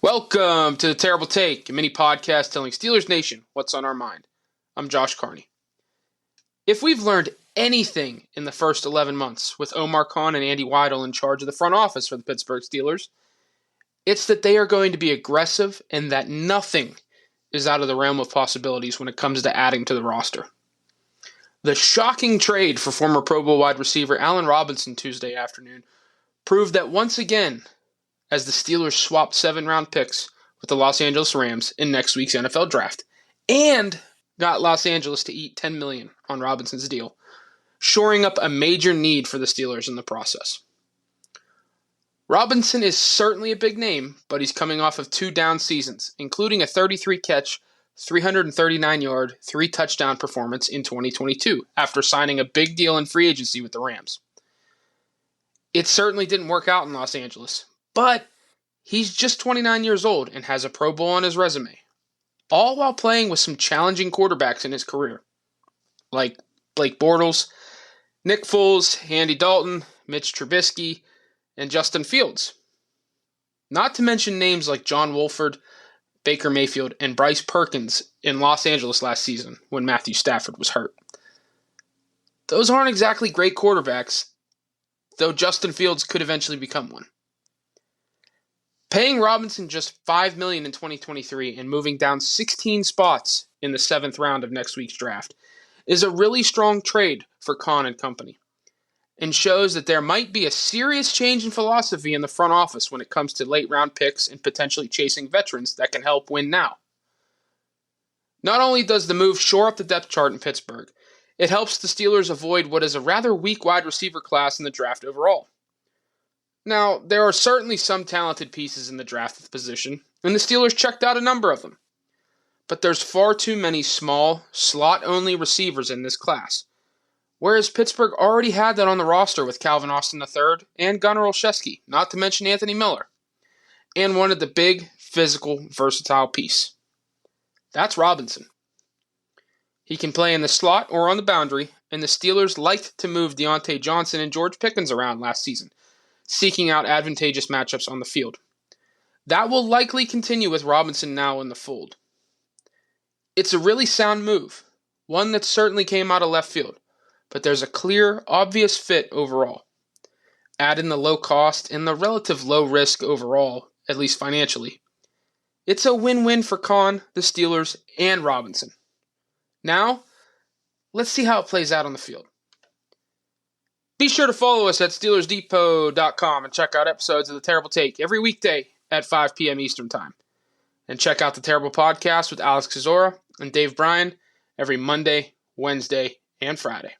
Welcome to The Terrible Take, a mini podcast telling Steelers Nation what's on our mind. I'm Josh Carney. If we've learned anything in the first 11 months with Omar Khan and Andy Weidel in charge of the front office for the Pittsburgh Steelers, it's that they are going to be aggressive and that nothing is out of the realm of possibilities when it comes to adding to the roster. The shocking trade for former Pro Bowl wide receiver Allen Robinson Tuesday afternoon proved that once again, as the Steelers swapped 7-round picks with the Los Angeles Rams in next week's NFL draft, and got Los Angeles to eat $10 million on Robinson's deal, shoring up a major need for the Steelers in the process. Robinson is certainly a big name, but he's coming off of 2 down seasons, including a 33-catch, 339-yard, 3-touchdown performance in 2022 after signing a big deal in free agency with the Rams. It certainly didn't work out in Los Angeles, but he's just 29 years old and has a Pro Bowl on his resume, all while playing with some challenging quarterbacks in his career, like Blake Bortles, Nick Foles, Andy Dalton, Mitch Trubisky, and Justin Fields. Not to mention names like John Wolford, Baker Mayfield, and Bryce Perkins in Los Angeles last season when Matthew Stafford was hurt. Those aren't exactly great quarterbacks, though Justin Fields could eventually become one. Paying Robinson just $5 million in 2023 and moving down 16 spots in the 7th round of next week's draft is a really strong trade for Khan and company, and shows that there might be a serious change in philosophy in the front office when it comes to late-round picks and potentially chasing veterans that can help win now. Not only does the move shore up the depth chart in Pittsburgh, it helps the Steelers avoid what is a rather weak wide receiver class in the draft overall. Now, there are certainly some talented pieces in the draft at the position, and the Steelers checked out a number of them. But there's far too many small, slot-only receivers in this class, whereas Pittsburgh already had that on the roster with Calvin Austin III and Gunnar Olszewski, not to mention Anthony Miller, and wanted the big, physical, versatile piece. That's Robinson. He can play in the slot or on the boundary, and the Steelers liked to move Deontay Johnson and George Pickens around last season, seeking out advantageous matchups on the field. That will likely continue with Robinson now in the fold. It's a really sound move, one that certainly came out of left field, but there's a clear, obvious fit overall. Add in the low cost and the relative low risk overall, at least financially. It's a win-win for Khan, the Steelers, and Robinson. Now, let's see how it plays out on the field. Be sure to follow us at SteelersDepot.com and check out episodes of The Terrible Take every weekday at 5 p.m. Eastern Time. And check out The Terrible Podcast with Alex Kozora and Dave Bryan every Monday, Wednesday, and Friday.